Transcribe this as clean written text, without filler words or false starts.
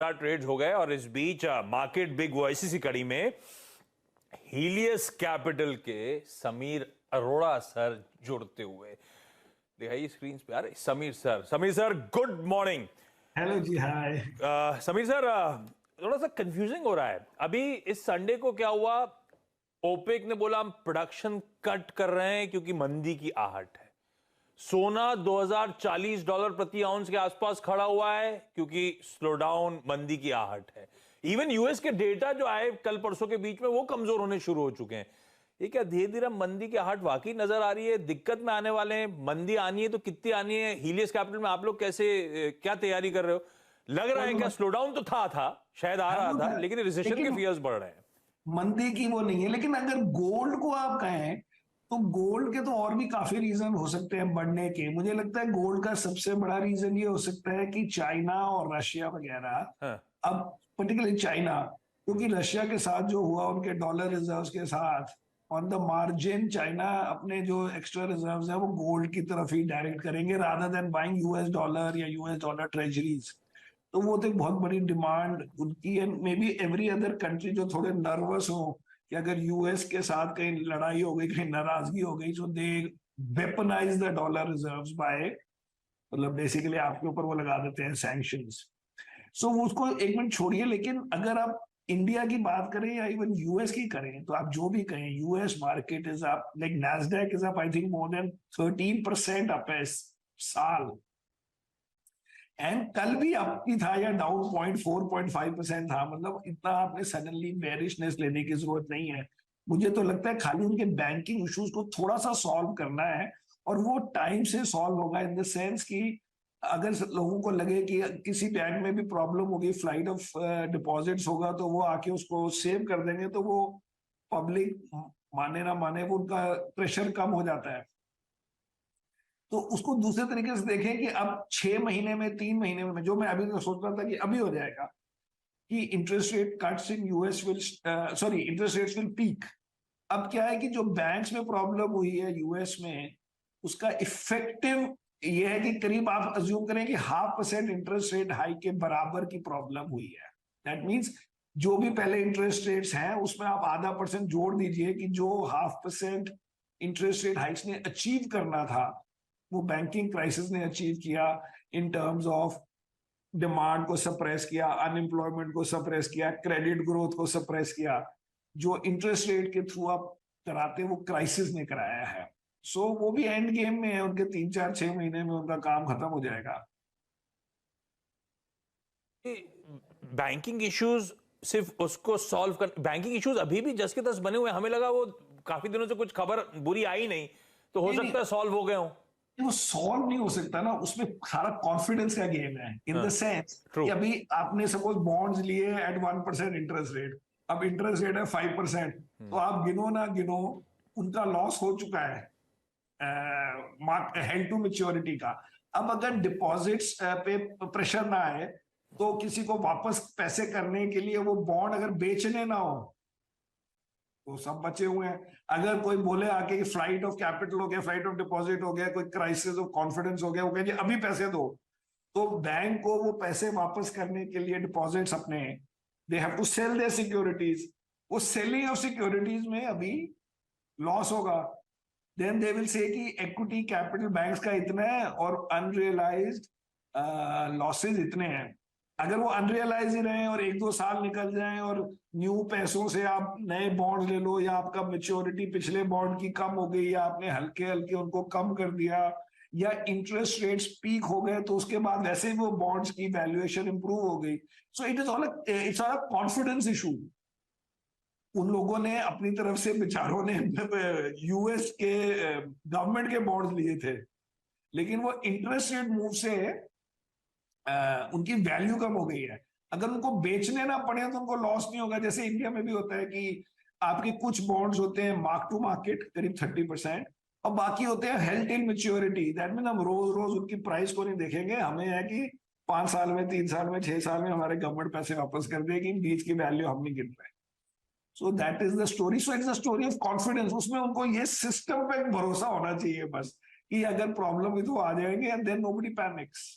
Trades हो गए और इस बीच मार्केट बिग वॉइसेस की कड़ी में हीलियस कैपिटल के समीर अरोड़ा सर जुड़ते हुए दिखाइए स्क्रीन पे। यार Sameer sir good morning. Hello जी, हाय। समीर सर, थोड़ा सा कंफ्यूजिंग हो रहा है अभी। इस संडे को क्या हुआ, ओपेक ने बोला हम प्रोडक्शन कट कर रहे हैं क्योंकि मंदी की आहट है। सोना $2040 प्रति आउंस के आसपास खड़ा हुआ है क्योंकि स्लोडाउन मंदी की आहट है। इवन यूएस के डेटा जो आए कल परसों के बीच में वो कमजोर होने शुरू हो चुके हैं। ये क्या धीरे धीरे मंदी की आहट वाकई नजर आ रही है, दिक्कत में आने वाले हैं? मंदी आनी है तो कितनी आनी है? हीलियस कैपिटल में आप लोग कैसे क्या तैयारी कर रहे हो? लग रहा है क्या स्लोडाउन तो था शायद आ रहा था, लेकिन रिसेशन के फियर्स बढ़ रहे हैं। मंदी की वो नहीं है, लेकिन अगर गोल्ड को आप कहें तो गोल्ड के तो और भी काफी रीजन हो सकते हैं बढ़ने के। मुझे लगता है गोल्ड का सबसे बड़ा रीजन ये हो सकता है कि चाइना और रशिया वगैरह, हाँ। अब पर्टिकुलरली चाइना, क्योंकि रशिया के साथ जो हुआ उनके डॉलर रिजर्व्स के साथ, ऑन द मार्जिन चाइना अपने जो एक्स्ट्रा रिजर्व्स है वो गोल्ड की तरफ ही डायरेक्ट करेंगे rather than buying US dollar या यूएस डॉलर ट्रेजरीज। तो वो तो एक बहुत बड़ी डिमांड उनकी है। May be every other country जो थोड़े नर्वस हो कि अगर यूएस के साथ कहीं लड़ाई हो गई, कहीं नाराजगी हो गई, so they weaponize the dollar reserves by, मतलब बेसिकली आपके ऊपर वो लगा देते हैं सैंक्शंस। सो वो उसको एक मिनट छोड़िए, लेकिन अगर आप इंडिया की बात करें या इवन यूएस की करें तो आप जो भी कहें, US market is up, like Nasdaq is up, I think more than 13% up है इस साल। एंड कल भी अप ही था या डाउन 0.4-0.5% था। मतलब इतना आपने सडनली बेरिशनेस लेने की जरूरत नहीं है। मुझे तो लगता है खाली उनके बैंकिंग इश्यूज को थोड़ा सा सॉल्व करना है, और वो टाइम से सॉल्व होगा इन द सेंस कि अगर लोगों को लगे कि किसी बैंक में भी प्रॉब्लम होगी, फ्लाइट ऑफ डिपॉजिट्स होगा, तो वो आके उसको सेव कर देंगे, तो वो पब्लिक माने ना माने वो उनका प्रेशर कम हो जाता है। तो उसको दूसरे तरीके से देखें कि अब 6 महीने में, 3 महीने में, जो मैं अभी तो सोच रहा था कि अभी हो जाएगा, कि interest rate cuts in US will, sorry, interest rates will peak. अब क्या है कि जो बैंक्स में प्रॉब्लम हुई है यूएस में, उसका इफेक्टिव ये है कि करीब आप अज्यूम करें कि 0.5% इंटरेस्ट रेट हाई के बराबर की प्रॉब्लम हुई है। दैट मीन्स जो भी पहले इंटरेस्ट रेट्स हैं उसमें आप ½ % जोड़ दीजिए कि जो 0.5% इंटरेस्ट रेट हाइक्स ने अचीव करना था वो बैंकिंग क्राइसिस ने अचीव किया, इन टर्म्स ऑफ डिमांड को सप्रेस किया, अनएम्प्लॉयमेंट को सप्रेस किया, क्रेडिट ग्रोथ को सप्रेस किया। जो इंटरेस्ट रेट के थ्रू आप कराते वो क्राइसिस ने कराया है। सो वो भी एंड गेम में है, उनके 3-4-6 महीने में उनका काम खत्म हो जाएगा। बैंकिंग इश्यूज सिर्फ उसको सॉल्व कर, बैंकिंग इश्यूज अभी भी जस के तस बने हुए हैं। हमें लगा वो काफी दिनों से कुछ खबर बुरी आई नहीं, तो हो सकता है सॉल्व हो गए हो। वो सॉल्व नहीं हो सकता ना, उसमें सारा कॉन्फिडेंस का गेम है, इन द सेंस कि अभी आपने सपोज बॉन्ड्स लिए एट 1% इंटरेस्ट रेट, अब इंटरेस्ट रेट है 5%, तो आप गिनो ना गिनो उनका लॉस हो चुका है हेल्ड टू मेच्योरिटी का। अब अगर डिपॉजिट्स पे प्रेशर ना आए तो किसी को वापस पैसे करने के लिए वो बॉन्ड अगर बेचने ना हो तो सब बचे हुए हैं। अगर कोई बोले आके कि फ्लाइट ऑफ कैपिटल हो गया, फ्लाइट ऑफ डिपॉजिट हो गया, कोई क्राइसिस ऑफ कॉन्फिडेंस हो गया, वो कहेंगे अभी पैसे दो, तो बैंक को वो पैसे वापस करने के लिए डिपॉजिट्स अपने, they have to sell their securities. वो सेलिंग ऑफ सिक्योरिटीज में अभी लॉस होगा। देन दे विल से कि इक्विटी कैपिटल बैंक्स का इतना है और अनरियलाइज्ड लॉसेज इतने हैं। अगर वो अनरियलाइज ही रहे और 1-2 साल निकल जाएं और न्यू पैसों से आप नए बॉन्ड ले लो, या आपका मेच्योरिटी पिछले बॉन्ड की कम हो गई, या आपने हल्के हल्के उनको कम कर दिया, या इंटरेस्ट रेट्स पीक हो गए, तो उसके बाद वैसे ही वो बॉन्ड्स की वैल्यूएशन इंप्रूव हो गई। So it is all, it's all confidence issue. उन लोगों ने अपनी तरफ से, बेचारों ने यूएस के गवर्नमेंट के बॉन्ड्स लिए थे, लेकिन वो इंटरेस्ट रेट मूव से उनकी वैल्यू कम हो गई है। अगर उनको बेचने ना पड़े तो उनको लॉस नहीं होगा। जैसे इंडिया में भी होता है कि आपके कुछ बॉन्ड्स होते हैं मार्क टू मार्केट करीब 30%, और बाकी होते हैं held till maturity. That mean हम रोज रोज उनकी प्राइस को नहीं देखेंगे, हमें है कि 5 साल में, 3 साल में, 6 साल में हमारे गवर्नमेंट पैसे वापस कर देगी, बीच की वैल्यू हम नहीं गिन रहे। So that is the story. So it's the story of confidence. उसमें उनको ये सिस्टम पे भरोसा होना चाहिए बस, कि अगर प्रॉब्लम है तो आ जाएंगे, एंड देन नोबडी पैनिक्स।